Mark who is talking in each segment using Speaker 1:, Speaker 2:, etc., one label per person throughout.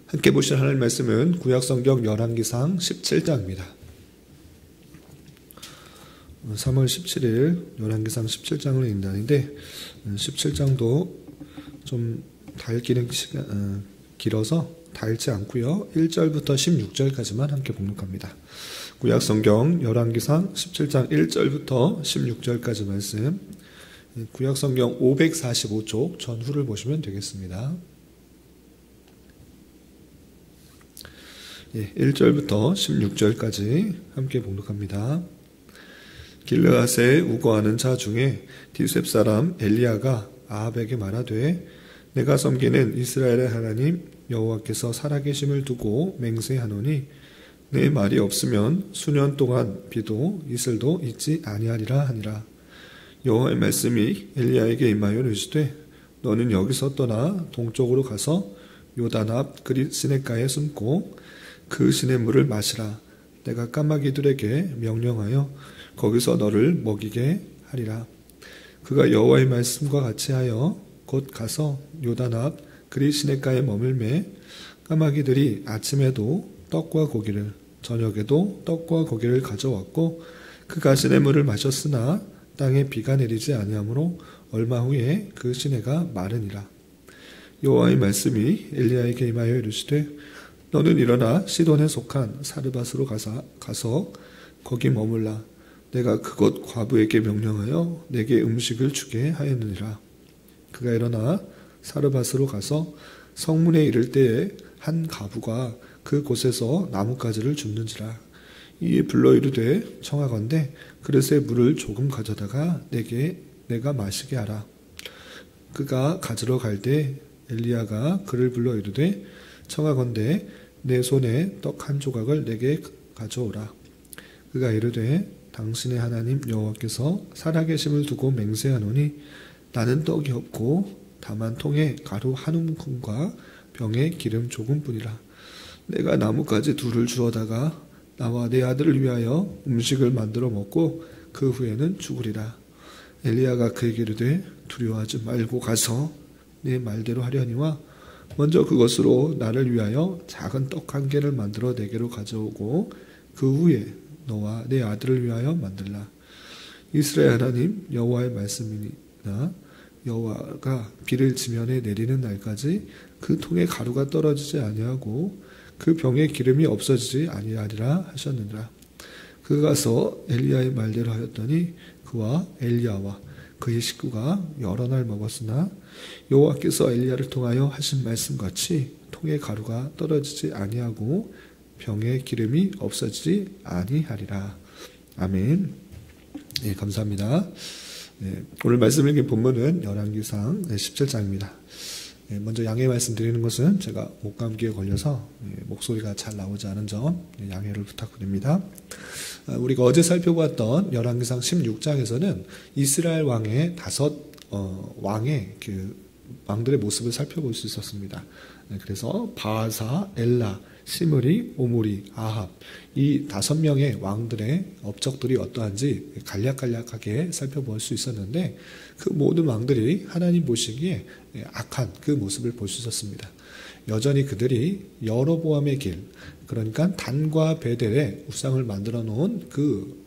Speaker 1: 함께 보실 하나님 말씀은 구약성경 열왕기상 17장입니다. 3월 17일 열왕기상 17장을 읽는다는데 17장도 좀 다 읽기는 길어서 다 읽지 않고요. 1절부터 16절까지만 함께 봉독합니다. 구약성경 열왕기상 17장 1절부터 16절까지 말씀, 구약성경 545쪽 전후를 보시면 되겠습니다. 1절부터 16절까지 함께 봉독합니다. 길르앗에 우거하는 자 중에 디셉 사람 엘리야가 아합에게 말하되 내가 섬기는 이스라엘의 하나님 여호와께서 살아계심을 두고 맹세하노니 내 말이 없으면 수년 동안 비도 이슬도 있지 아니하리라 하니라. 여호와의 말씀이 엘리야에게 임하여 이르시되 너는 여기서 떠나 동쪽으로 가서 요단 앞 그릿 시냇가에 숨고 그 시냇물을 마시라. 내가 까마귀들에게 명령하여 거기서 너를 먹이게 하리라. 그가 여호와의 말씀과 같이 하여 곧 가서 요단 앞 그릿 시냇가에 머물매 까마귀들이 아침에도 떡과 고기를 저녁에도 떡과 고기를 가져왔고 그가 시냇물을 마셨으나 땅에 비가 내리지 아니하므로 얼마 후에 그 시내가 마르니라. 여호와의 말씀이 엘리야에게 임하여 이르시되 너는 일어나 시돈에 속한 사르밧으로 가서 거기 머물라. 내가 그곳 과부에게 명령하여 내게 음식을 주게 하였느니라. 그가 일어나 사르밧으로 가서 성문에 이를 때에 한 과부가 그곳에서 나뭇가지를 줍는지라. 이에 불러 이르되 청하건대 그릇에 물을 조금 가져다가 내가 마시게 하라. 그가 가지러 갈 때 엘리야가 그를 불러 이르되 청하건대 내 손에 떡 한 조각을 내게 가져오라. 그가 이르되 당신의 하나님 여호와께서 살아계심을 두고 맹세하노니 나는 떡이 없고 다만 통에 가루 한 움큼과 병에 기름 조금뿐이라. 내가 나뭇가지 둘을 주어다가 나와 내 아들을 위하여 음식을 만들어 먹고 그 후에는 죽으리라. 엘리야가 그에게 이르되 두려워하지 말고 가서 내 말대로 하려니와 먼저 그것으로 나를 위하여 작은 떡 한 개를 만들어 내게로 가져오고 그 후에 너와 내 아들을 위하여 만들라. 이스라엘 하나님 여호와의 말씀이니나 여호와가 비를 지면에 내리는 날까지 그 통에 가루가 떨어지지 아니하고 그 병에 기름이 없어지지 아니하리라 하셨느니라. 그가 가서 엘리야의 말대로 하였더니 그와 엘리야와 그의 식구가 여러 날 먹었으나 여호와께서 엘리야를 통하여 하신 말씀같이 통에 가루가 떨어지지 아니하고 병에 기름이 없어지지 아니하리라. 아멘. 예, 감사합니다. 오늘 말씀 읽은 본문은 열왕기상 17장입니다. 먼저 양해 말씀드리는 것은 제가 목감기에 걸려서 목소리가 잘 나오지 않은 점 양해를 부탁드립니다. 우리가 어제 살펴보았던 열왕기상 16장에서는 이스라엘 왕의 5 왕의 왕들의 모습을 살펴볼 수 있었습니다. 그래서 바하사, 엘라, 시므리, 오므리, 아합 이 5명의 왕들의 업적들이 어떠한지 간략하게 살펴볼 수 있었는데 그 모든 왕들이 하나님 보시기에 악한 그 모습을 볼 수 있었습니다. 여전히 그들이 여로보암의 길, 그러니까 단과 베델의 우상을 만들어 놓은 그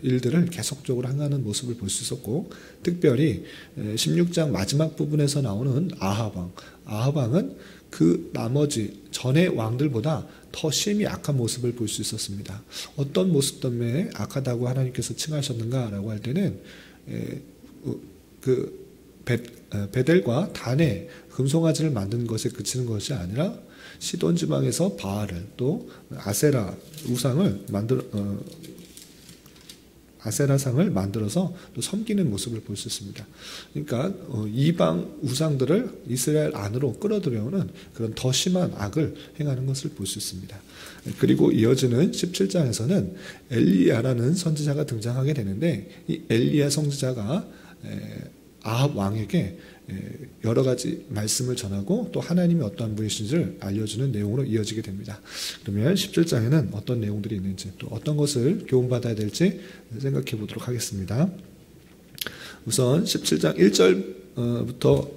Speaker 1: 일들을 계속적으로 행하는 모습을 볼 수 있었고, 특별히 16장 마지막 부분에서 나오는 아합왕은 그 나머지 전의 왕들보다 더 심히 악한 모습을 볼 수 있었습니다. 어떤 모습 때문에 악하다고 하나님께서 칭하셨는가라고 할 때는 그 베델과 단의 금송아지를 만든 것에 그치는 것이 아니라 시돈 지방에서 바알을 또 아세라 우상을 아세라상을 만들어서 또 섬기는 모습을 볼 수 있습니다. 그러니까 이방 우상들을 이스라엘 안으로 끌어들여오는 그런 더 심한 악을 행하는 것을 볼 수 있습니다. 그리고 이어지는 17장에서는 엘리야라는 선지자가 등장하게 되는데 이 엘리야 선지자가 아합 왕에게 여러 가지 말씀을 전하고 또 하나님이 어떠한 분이신지를 알려주는 내용으로 이어지게 됩니다. 그러면 17장에는 어떤 내용들이 있는지 또 어떤 것을 교훈받아야 될지 생각해 보도록 하겠습니다. 우선 17장 1절부터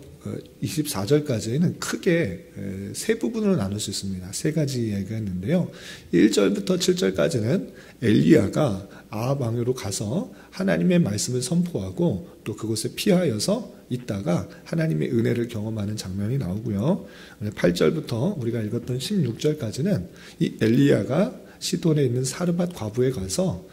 Speaker 1: 24절까지는 크게 세 부분으로 나눌 수 있습니다. 세 가지 이야기가 있는데요. 1절부터 7절까지는 엘리야가 아합 왕으로 가서 하나님의 말씀을 선포하고 또 그곳에 피하여서 있다가 하나님의 은혜를 경험하는 장면이 나오고요. 8절부터 우리가 읽었던 16절까지는 이 엘리야가 시돈에 있는 사르밧 과부에 가서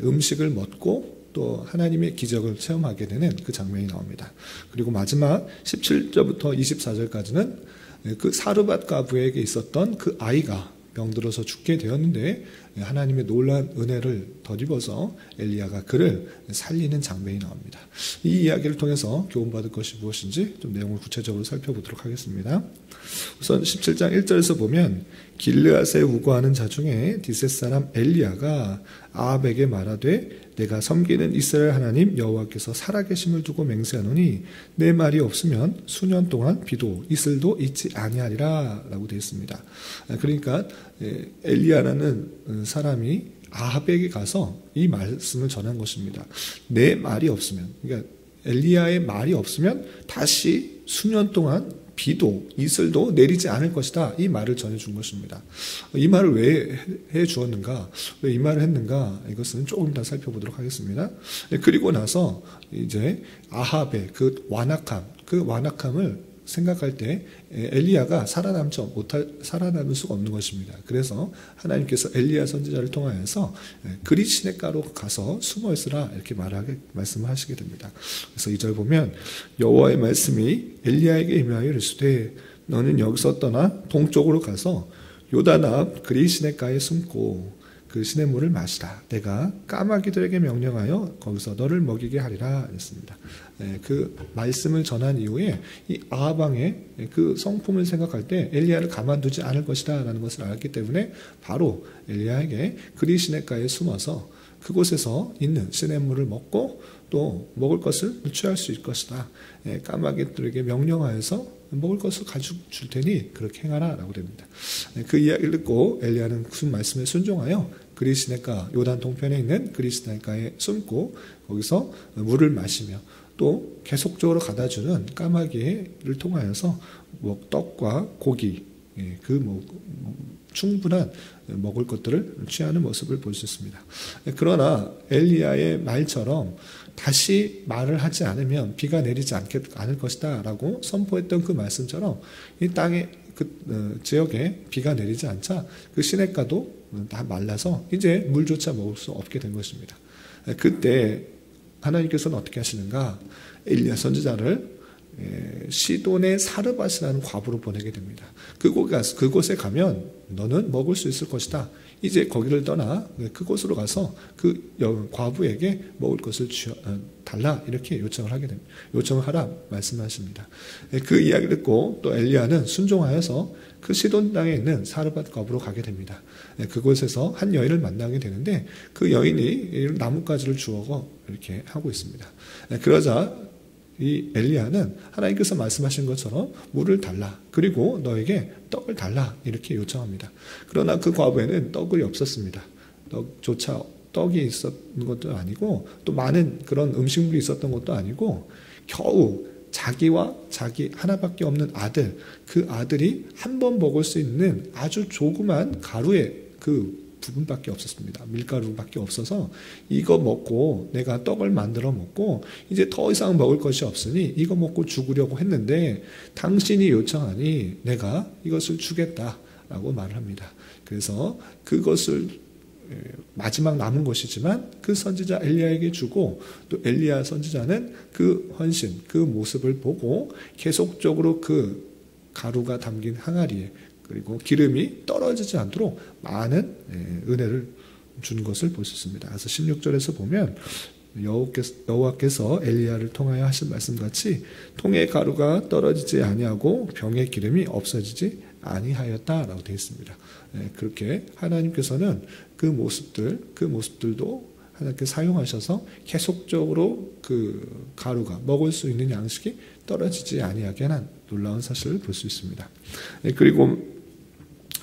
Speaker 1: 음식을 먹고 또 하나님의 기적을 체험하게 되는 그 장면이 나옵니다. 그리고 마지막 17절부터 24절까지는 그 사르밧 과부에게 있었던 그 아이가 병들어서 죽게 되었는데 하나님의 놀라운 은혜를 덧입어서 엘리야가 그를 살리는 장면이 나옵니다. 이 이야기를 통해서 교훈받을 것이 무엇인지 좀 내용을 구체적으로 살펴보도록 하겠습니다. 우선 17장 1절에서 보면 길르앗에 우거하는 자 중에 디셋 사람 엘리야가 아합에게 말하되 내가 섬기는 이스라엘 하나님 여호와께서 살아계심을 두고 맹세하노니 내 말이 없으면 수년 동안 비도 이슬도 있지 아니하리라 라고 되어 있습니다. 그러니까 엘리야라는 사람이 아합에게 가서 이 말씀을 전한 것입니다. 내 말이 없으면, 그러니까 엘리야의 말이 없으면 다시 수년 동안 비도 이슬도 내리지 않을 것이다. 이 말을 전해준 것입니다. 이 말을 왜 해주었는가? 왜 이 말을 했는가? 이것은 조금 더 살펴보도록 하겠습니다. 그리고 나서 이제 아합의 그 완악함을 생각할 때 엘리야가 살아남을 수가 없는 것입니다. 그래서 하나님께서 엘리야 선지자를 통하여서 그리 시냇가로 가서 숨어 있으라 이렇게 말씀을 하시게 됩니다. 그래서 2절 보면 여호와의 말씀이 엘리야에게 임하여 이르시되 너는 여기서 떠나 동쪽으로 가서 요단 앞 그리 시냇가에 숨고 그 시냇물을 마시라. 내가 까마귀들에게 명령하여 거기서 너를 먹이게 하리라 했습니다. 그 말씀을 전한 이후에 이 아합 왕의 그 성품을 생각할 때 엘리야를 가만두지 않을 것이다 라는 것을 알았기 때문에 바로 엘리야에게 그리 시냇가에 숨어서 그곳에서 있는 시냇물을 먹고 또 먹을 것을 취할 수 있을 것이다. 까마귀들에게 명령하여서 먹을 것을 가지고 줄 테니 그렇게 행하라 라고 됩니다. 그 이야기를 듣고 엘리야는 그 말씀에 순종하여 그리 시냇가 요단 동편에 있는 그리 시냇가에 숨고 거기서 물을 마시며 또 계속적으로 가다주는 까마귀를 통하여서 떡과 고기 충분한 먹을 것들을 취하는 모습을 볼 수 있습니다. 그러나 엘리야의 말처럼 다시 말을 하지 않으면 비가 내리지 않을 것이다 라고 선포했던 그 말씀처럼 이 땅에 그 지역에 비가 내리지 않자 그 시냇가도 다 말라서 이제 물조차 먹을 수 없게 된 것입니다. 그때 하나님께서는 어떻게 하시는가? 엘리야 선지자를 시돈의 사르밧이라는 과부로 보내게 됩니다. 그곳에 가면 너는 먹을 수 있을 것이다. 이제 거기를 떠나 그곳으로 가서 그 과부에게 먹을 것을 달라 이렇게 요청을 하게 됩니다. 요청을 하라 말씀하십니다. 그 이야기를 듣고 또 엘리야는 순종하여서 그 시돈 땅에 있는 사르밧 과부로 가게 됩니다. 그곳에서 한 여인을 만나게 되는데 그 여인이 나뭇가지를 주워 이렇게 하고 있습니다. 그러자 이 엘리야는 하나님께서 말씀하신 것처럼 물을 달라 그리고 너에게 떡을 달라 이렇게 요청합니다. 그러나 그 과부에는 떡이 없었습니다. 떡이 있었던 것도 아니고 또 많은 그런 음식물이 있었던 것도 아니고 겨우 자기와 자기 하나밖에 없는 아들, 그 아들이 한 번 먹을 수 있는 아주 조그만 가루의 그 부분밖에 없었습니다. 밀가루밖에 없어서 이거 먹고 내가 떡을 만들어 먹고 이제 더 이상 먹을 것이 없으니 이거 먹고 죽으려고 했는데 당신이 요청하니 내가 이것을 주겠다라고 말을 합니다. 그래서 그것을 마지막 남은 것이지만 그 선지자 엘리야에게 주고 또 엘리야 선지자는 그 헌신, 그 모습을 보고 계속적으로 그 가루가 담긴 항아리에 그리고 기름이 떨어지지 않도록 많은 은혜를 준 것을 볼 수 있습니다. 그래서 16절에서 보면 여호와께서 엘리야를 통하여 하신 말씀같이 통의 가루가 떨어지지 아니하고 병의 기름이 없어지지 아니하였다라고 되어 있습니다. 그렇게 하나님께서는 그 모습들도 하나님께 사용하셔서 계속적으로 그 가루가 먹을 수 있는 양식이 떨어지지 아니하게 하는 놀라운 사실을 볼 수 있습니다. 그리고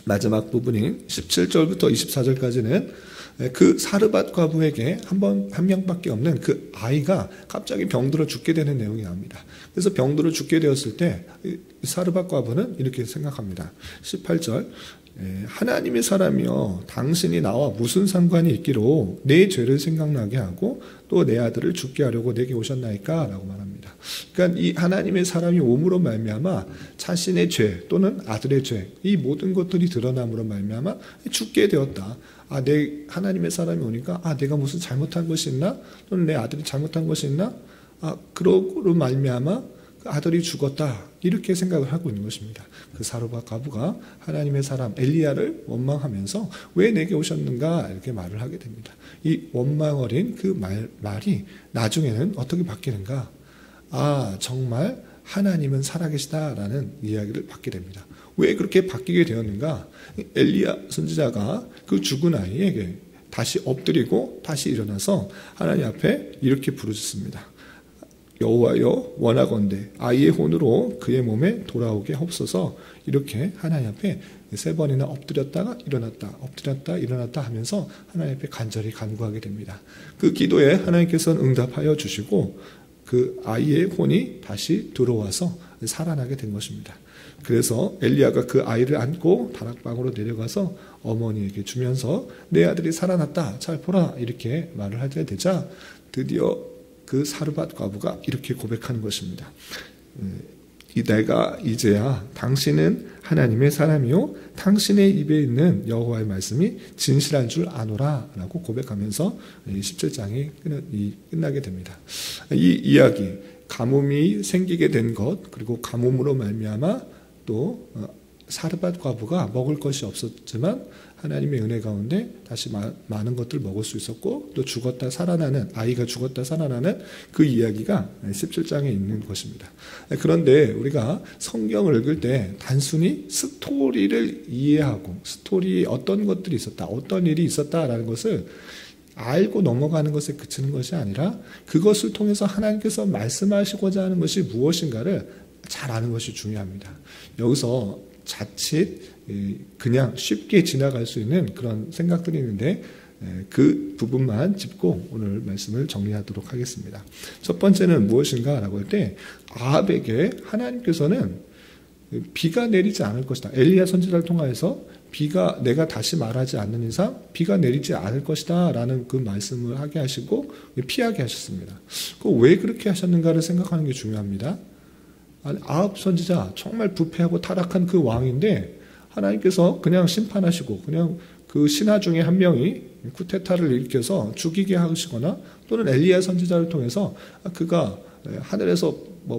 Speaker 1: 마지막 부분인 17절부터 24절까지는 그 사르밧 과부에게 한 명밖에 없는 그 아이가 갑자기 병들어 죽게 되는 내용이 나옵니다. 그래서 병들어 죽게 되었을 때 사르밧 과부는 이렇게 생각합니다. 18절 하나님의 사람이여 당신이 나와 무슨 상관이 있기로 내 죄를 생각나게 하고 또 내 아들을 죽게 하려고 내게 오셨나이까? 라고 말합니다. 그러니까 이 하나님의 사람이 옴으로 말미암아 자신의 죄 또는 아들의 죄 이 모든 것들이 드러남으로 말미암아 죽게 되었다. 내 하나님의 사람이 오니까 내가 무슨 잘못한 것이 있나? 또는 내 아들이 잘못한 것이 있나? 그러고로 말미암아 그 아들이 죽었다. 이렇게 생각을 하고 있는 것입니다. 그 사르밧 과부가 하나님의 사람 엘리야를 원망하면서 왜 내게 오셨는가 이렇게 말을 하게 됩니다. 이 원망 어린 그 말이 나중에는 어떻게 바뀌는가? 정말 하나님은 살아계시다라는 이야기를 받게 됩니다. 왜 그렇게 바뀌게 되었는가? 엘리야 선지자가 그 죽은 아이에게 다시 엎드리고 다시 일어나서 하나님 앞에 이렇게 부르짖습니다. 여호와여 원하건대 아이의 혼으로 그의 몸에 돌아오게 하옵소서. 이렇게 하나님 앞에 3번이나 엎드렸다가 일어났다 엎드렸다 일어났다 하면서 하나님 앞에 간절히 간구하게 됩니다. 그 기도에 하나님께서는 응답하여 주시고 그 아이의 혼이 다시 들어와서 살아나게 된 것입니다. 그래서 엘리야가 그 아이를 안고 다락방으로 내려가서 어머니에게 주면서 내 아들이 살아났다 잘 보라 이렇게 말을 하게 되자 드디어 그 사르밧 과부가 이렇게 고백하는 것입니다. 내가 이제야 당신은 하나님의 사람이요 당신의 입에 있는 여호와의 말씀이 진실한 줄 아노라 라고 고백하면서 17장이 끝나게 됩니다. 이 이야기 가뭄이 생기게 된 것 그리고 가뭄으로 말미암아 또 사르밧 과부가 먹을 것이 없었지만 하나님의 은혜 가운데 다시 많은 것들 먹을 수 있었고 또 죽었다 살아나는 아이가 죽었다 살아나는 그 이야기가 17장에 있는 것입니다. 그런데 우리가 성경을 읽을 때 단순히 스토리를 이해하고 스토리에 어떤 것들이 있었다 어떤 일이 있었다라는 것을 알고 넘어가는 것에 그치는 것이 아니라 그것을 통해서 하나님께서 말씀하시고자 하는 것이 무엇인가를 잘 아는 것이 중요합니다. 여기서 자칫 그냥 쉽게 지나갈 수 있는 그런 생각들이 있는데 그 부분만 짚고 오늘 말씀을 정리하도록 하겠습니다. 첫 번째는 무엇인가 라고 할 때 아합에게 하나님께서는 비가 내리지 않을 것이다. 엘리야 선지자를 통하여서 비가 내가 다시 말하지 않는 이상 비가 내리지 않을 것이다 라는 그 말씀을 하게 하시고 피하게 하셨습니다. 왜 그렇게 하셨는가를 생각하는 게 중요합니다. 아합 선지자 정말 부패하고 타락한 그 왕인데 하나님께서 그냥 심판하시고 그냥 그 신하 중에 한 명이 쿠데타를 일으켜서 죽이게 하시거나 또는 엘리야 선지자를 통해서 그가 하늘에서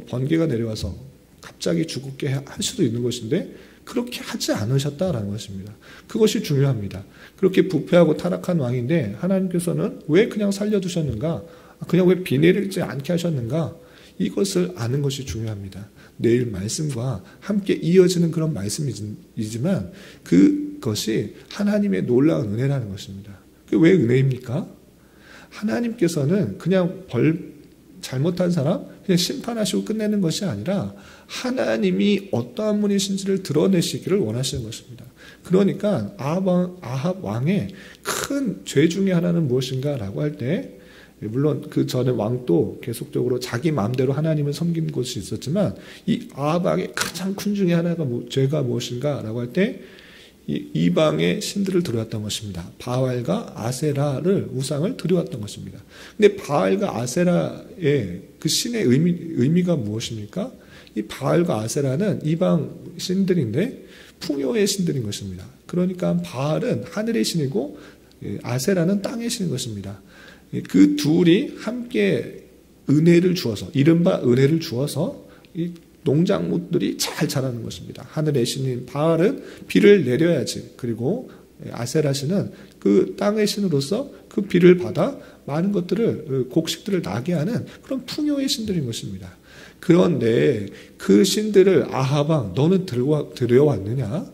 Speaker 1: 번개가 내려와서 갑자기 죽게 할 수도 있는 것인데 그렇게 하지 않으셨다라는 것입니다. 그것이 중요합니다. 그렇게 부패하고 타락한 왕인데 하나님께서는 왜 그냥 살려두셨는가? 그냥 왜 비 내리지 않게 하셨는가? 이것을 아는 것이 중요합니다. 내일 말씀과 함께 이어지는 그런 말씀이지만 그것이 하나님의 놀라운 은혜라는 것입니다. 그게 왜 은혜입니까? 하나님께서는 그냥 잘못한 사람 그냥 심판하시고 끝내는 것이 아니라 하나님이 어떠한 분이신지를 드러내시기를 원하시는 것입니다. 그러니까 아합 왕의 큰 죄 중에 하나는 무엇인가라고 할 때 물론 그 전에 왕도 계속적으로 자기 마음대로 하나님을 섬긴 곳이 있었지만 이 아합 왕의 가장 큰 중에 하나가 죄가 무엇인가라고 할 때 이방의 신들을 들여왔던 것입니다. 바알과 아세라를 우상을 들여왔던 것입니다. 근데 바알과 아세라의 그 신의 의미가 무엇입니까? 이 바알과 아세라는 이방 신들인데 풍요의 신들인 것입니다. 그러니까 바알은 하늘의 신이고 아세라는 땅의 신인 것입니다. 그 둘이 함께 은혜를 주어서 이른바 은혜를 주어서 이 농작물들이 잘 자라는 것입니다. 하늘의 신인 바알은 비를 내려야지 그리고 아세라 신은 그 땅의 신으로서 그 비를 받아 많은 것들을 곡식들을 나게 하는 그런 풍요의 신들인 것입니다. 그런데 그 신들을 아합 왕 너는 들여왔느냐?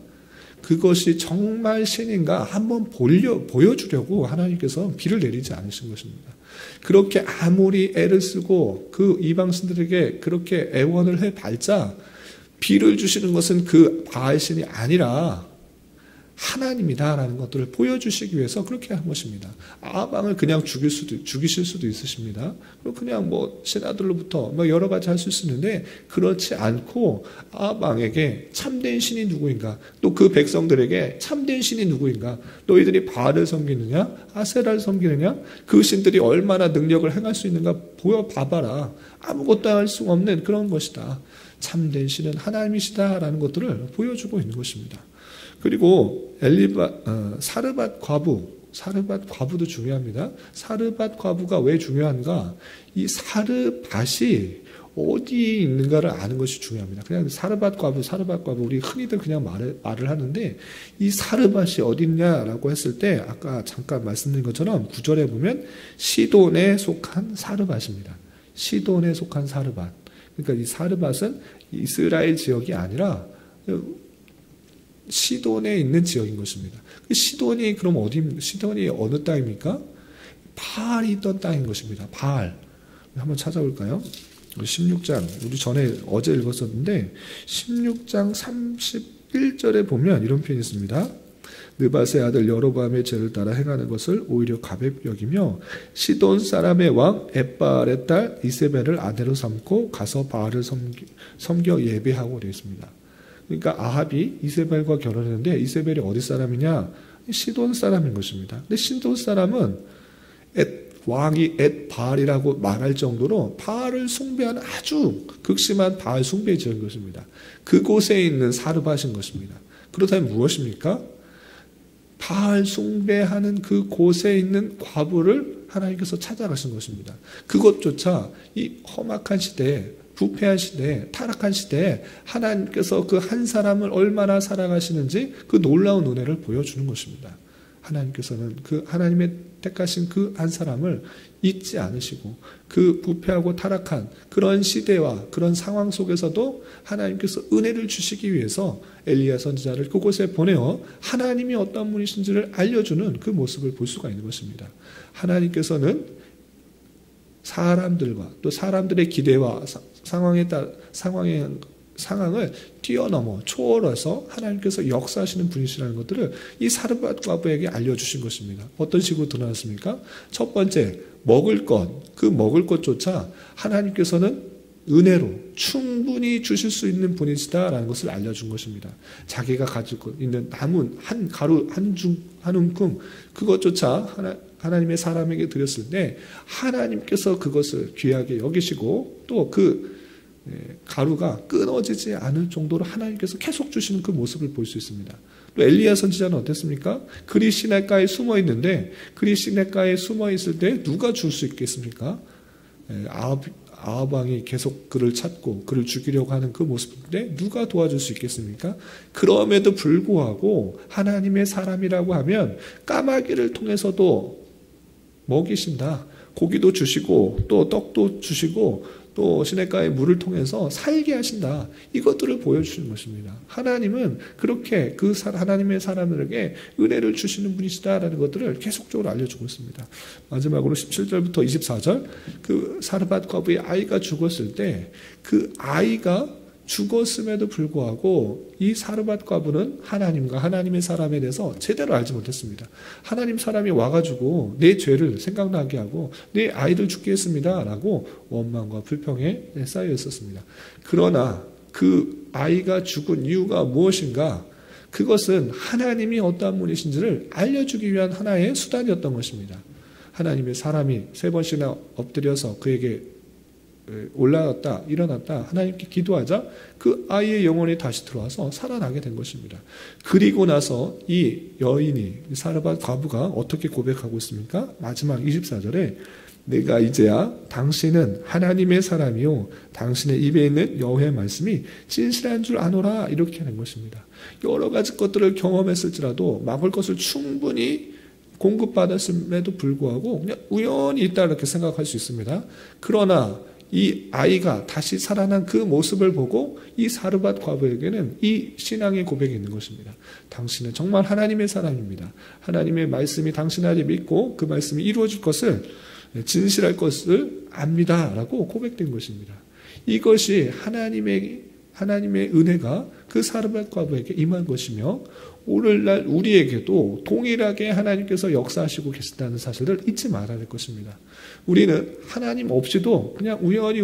Speaker 1: 그것이 정말 신인가 한번 보여주려고 하나님께서 비를 내리지 않으신 것입니다. 그렇게 아무리 애를 쓰고 그 이방신들에게 그렇게 애원을 해발자 비를 주시는 것은 그 바알신이 아니라 하나님이다라는 것들을 보여주시기 위해서 그렇게 한 것입니다. 아합 왕을 그냥 죽이실 수도 있으십니다. 그리고 그냥 뭐 신하들로부터 뭐 여러 가지 할 수 있었는데 그렇지 않고 아합 왕에게 참된 신이 누구인가, 또 그 백성들에게 참된 신이 누구인가, 너희들이 바알을 섬기느냐 아세라를 섬기느냐, 그 신들이 얼마나 능력을 행할 수 있는가 보여봐봐라. 아무것도 할 수 없는 그런 것이다. 참된 신은 하나님이시다라는 것들을 보여주고 있는 것입니다. 그리고 사르밧 과부도 중요합니다. 사르밧 과부가 왜 중요한가? 이 사르밧이 어디에 있는가를 아는 것이 중요합니다. 그냥 사르밧 과부 우리 흔히들 그냥 말을 하는데, 이 사르밧이 어디 있냐라고 했을 때 아까 잠깐 말씀드린 것처럼 9절에 보면 시돈에 속한 사르밧입니다. 시돈에 속한 사르밧. 그러니까 이 사르밧은 이스라엘 지역이 아니라 시돈에 있는 지역인 것입니다. 시돈이 그럼 시돈이 어느 땅입니까? 바알이 있던 땅인 것입니다. 바알. 한번 찾아볼까요? 16장, 우리 어제 읽었었는데 16장 31절에 보면 이런 표현이 있습니다. 느밧의 아들 여로보암의 죄를 따라 행하는 것을 오히려 가볍게 여기며 시돈 사람의 왕 엣바알의 딸 이세벨을 아내로 삼고 가서 바알을 섬겨 예배하고 되어 있습니다. 그러니까 아합이 이세벨과 결혼했는데 이세벨이 어디 사람이냐? 시돈 사람인 것입니다. 근데 시돈 사람은 왕이 엣바알이라고 말할 정도로 바알을 숭배하는 아주 극심한 바알 숭배 지역인 것입니다. 그곳에 있는 사르밧인 것입니다. 그렇다면 무엇입니까? 바알 숭배하는 그 곳에 있는 과부를 하나님께서 찾아가신 것입니다. 그것조차 이 험악한 시대에, 부패한 시대에, 타락한 시대에 하나님께서 그 한 사람을 얼마나 사랑하시는지 그 놀라운 은혜를 보여주는 것입니다. 하나님께서는 그 하나님의 택하신 그 한 사람을 잊지 않으시고 그 부패하고 타락한 그런 시대와 그런 상황 속에서도 하나님께서 은혜를 주시기 위해서 엘리야 선지자를 그곳에 보내어 하나님이 어떤 분이신지를 알려주는 그 모습을 볼 수가 있는 것입니다. 하나님께서는 사람들과 또 사람들의 기대와 상황을 뛰어넘어 초월해서 하나님께서 역사하시는 분이시라는 것들을 이 사르밧 과부에게 알려주신 것입니다. 어떤 식으로 드러났습니까? 첫 번째, 먹을 것조차 하나님께서는 은혜로 충분히 주실 수 있는 분이시다라는 것을 알려준 것입니다. 자기가 가지고 있는 남은 한 가루 한 움큼 그것조차 하나님의 사람에게 드렸을 때 하나님께서 그것을 귀하게 여기시고 또 그 가루가 끊어지지 않을 정도로 하나님께서 계속 주시는 그 모습을 볼 수 있습니다. 또 엘리야 선지자는 어땠습니까? 그리 시냇가에 숨어 있는데 그리 시냇가에 숨어 있을 때 누가 줄 수 있겠습니까? 아합 왕이 계속 그를 찾고 그를 죽이려고 하는 그 모습인데 누가 도와줄 수 있겠습니까? 그럼에도 불구하고 하나님의 사람이라고 하면 까마귀를 통해서도 먹이신다. 고기도 주시고 또 떡도 주시고 또 시냇가의 물을 통해서 살게 하신다. 이것들을 보여주시는 것입니다. 하나님은 그렇게 하나님의 사람들에게 은혜를 주시는 분이시다라는 것들을 계속적으로 알려주고 있습니다. 마지막으로 17절부터 24절 그 사르밧 과부의 아이가 죽었을 때 그 아이가 죽었음에도 불구하고 이 사르밧 과부는 하나님과 하나님의 사람에 대해서 제대로 알지 못했습니다. 하나님 사람이 와가지고 내 죄를 생각나게 하고 내 아이를 죽게 했습니다 라고 원망과 불평에 쌓여 있었습니다. 그러나 그 아이가 죽은 이유가 무엇인가? 그것은 하나님이 어떠한 분이신지를 알려주기 위한 하나의 수단이었던 것입니다. 하나님의 사람이 3번씩이나 엎드려서 그에게 일어났다 하나님께 기도하자 그 아이의 영혼이 다시 들어와서 살아나게 된 것입니다. 그리고 나서 이 여인이 사르밧 과부가 어떻게 고백하고 있습니까? 마지막 24절에 내가 이제야 당신은 하나님의 사람이요 당신의 입에 있는 여호와의 말씀이 진실한 줄 아노라 이렇게 하는 것입니다. 여러 가지 것들을 경험했을지라도 먹을 것을 충분히 공급받았음에도 불구하고 그냥 우연히 있다 이렇게 생각할 수 있습니다. 그러나 이 아이가 다시 살아난 그 모습을 보고 이 사르밧 과부에게는 이 신앙의 고백이 있는 것입니다. 당신은 정말 하나님의 사람입니다. 하나님의 말씀이 당신 안에 믿고 그 말씀이 이루어질 것을 진실할 것을 압니다 라고 고백된 것입니다. 이것이 하나님의 하나님의 은혜가 그 사르밧 과부에게 임한 것이며 오늘날 우리에게도 동일하게 하나님께서 역사하시고 계신다는 사실을 잊지 말아야 될 것입니다. 우리는 하나님 없이도 그냥 우연히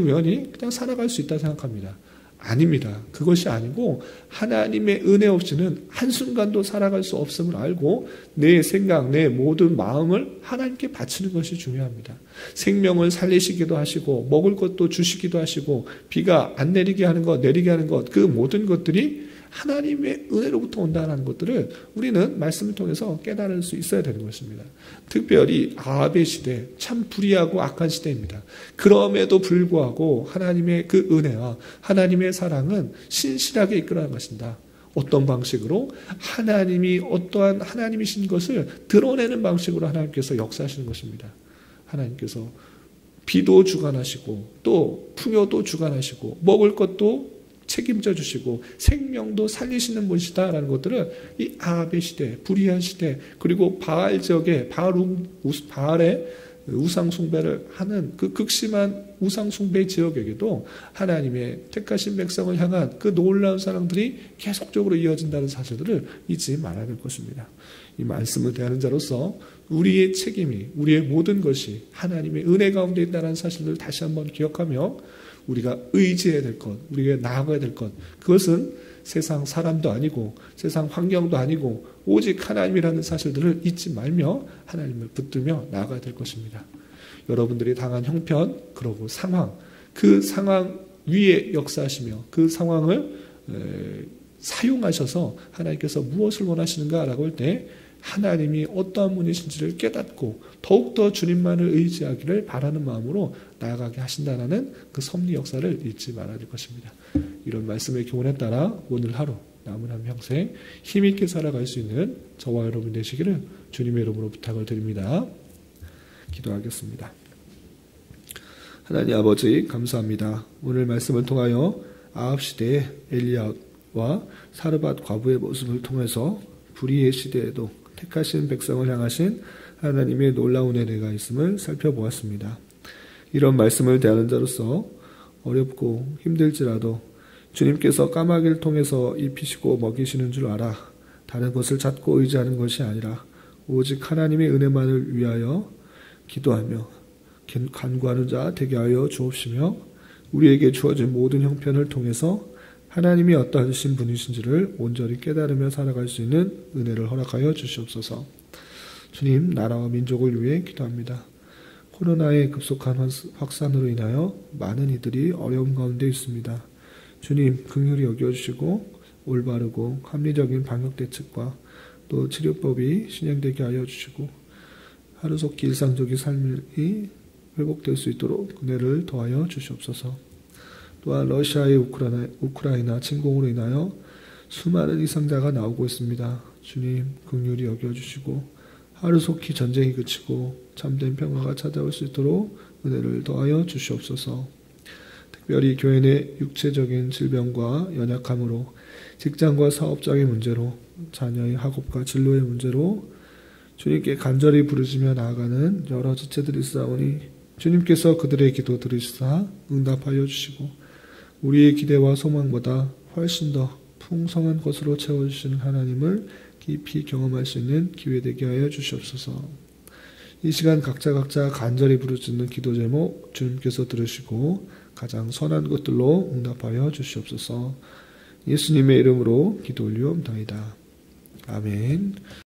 Speaker 1: 그냥 살아갈 수 있다 생각합니다. 아닙니다. 그것이 아니고 하나님의 은혜 없이는 한순간도 살아갈 수 없음을 알고 내 생각, 내 모든 마음을 하나님께 바치는 것이 중요합니다. 생명을 살리시기도 하시고 먹을 것도 주시기도 하시고 비가 안 내리게 하는 것, 내리게 하는 것, 그 모든 것들이 하나님의 은혜로부터 온다는 것들을 우리는 말씀을 통해서 깨달을 수 있어야 되는 것입니다. 특별히 아합의 시대, 참 불의하고 악한 시대입니다. 그럼에도 불구하고 하나님의 그 은혜와 하나님의 사랑은 신실하게 이끌어가는 것입니다. 어떤 방식으로? 하나님이 어떠한 하나님이신 것을 드러내는 방식으로 하나님께서 역사하시는 것입니다. 하나님께서 비도 주관하시고 또 풍요도 주관하시고 먹을 것도 책임져 주시고 생명도 살리시는 분이시다라는 것들을 이 아합의 시대, 불의한 시대, 그리고 바알 지역에 바알의 우상 숭배를 하는 그 극심한 우상 숭배 지역에게도 하나님의 택하신 백성을 향한 그 놀라운 사랑들이 계속적으로 이어진다는 사실들을 잊지 말아야 될 것입니다. 이 말씀을 대하는 자로서 우리의 책임이, 우리의 모든 것이 하나님의 은혜 가운데 있다는 사실을 다시 한번 기억하며 우리가 의지해야 될 것, 우리가 나아가야 될 것, 그것은 세상 사람도 아니고 세상 환경도 아니고 오직 하나님이라는 사실들을 잊지 말며 하나님을 붙들며 나아가야 될 것입니다. 여러분들이 당한 형편, 그러고 상황, 그 상황 위에 역사하시며 그 상황을 사용하셔서 하나님께서 무엇을 원하시는가라고 할 때 하나님이 어떠한 분이신지를 깨닫고 더욱더 주님만을 의지하기를 바라는 마음으로 나아가게 하신다는 그 섭리 역사를 잊지 말아야 될 것입니다. 이런 말씀의 교훈에 따라 오늘 하루 남은 한 평생 힘있게 살아갈 수 있는 저와 여러분 되시기를 주님의 이름으로 부탁을 드립니다. 기도하겠습니다. 하나님 아버지 감사합니다. 오늘 말씀을 통하여 아합 시대의 엘리야와 사르밧 과부의 모습을 통해서 불의의 시대에도 택하신 백성을 향하신 하나님의 놀라운 은혜가 있음을 살펴보았습니다. 이런 말씀을 대하는 자로서 어렵고 힘들지라도 주님께서 까마귀를 통해서 입히시고 먹이시는 줄 알아 다른 것을 찾고 의지하는 것이 아니라 오직 하나님의 은혜만을 위하여 기도하며 간구하는 자 되게 하여 주옵시며 우리에게 주어진 모든 형편을 통해서 하나님이 어떠하신 분이신지를 온전히 깨달으며 살아갈 수 있는 은혜를 허락하여 주시옵소서. 주님, 나라와 민족을 위해 기도합니다. 코로나의 급속한 확산으로 인하여 많은 이들이 어려움 가운데 있습니다. 주님, 긍휼히 여겨주시고 올바르고 합리적인 방역대책과 또 치료법이 진행되게 하여 주시고 하루속히 일상적인 삶이 회복될 수 있도록 은혜를 더하여 주시옵소서. 또한 러시아의 우크라이나 침공으로 인하여 수많은 희생자가 나오고 있습니다. 주님, 긍휼히 여겨주시고 하루속히 전쟁이 그치고 참된 평화가 찾아올 수 있도록 은혜를 더하여 주시옵소서. 특별히 교회 내 육체적인 질병과 연약함으로 직장과 사업장의 문제로 자녀의 학업과 진로의 문제로 주님께 간절히 부르시며 나아가는 여러 지체들이 있사오니 주님께서 그들의 기도 들으시사 응답하여 주시고 우리의 기대와 소망보다 훨씬 더 풍성한 것으로 채워주시는 하나님을 깊이 경험할 수 있는 기회 되게 하여 주시옵소서. 이 시간 각자 간절히 부르짖는 기도 제목 주님께서 들으시고 가장 선한 것들로 응답하여 주시옵소서. 예수님의 이름으로 기도 올리옵나이다. 아멘.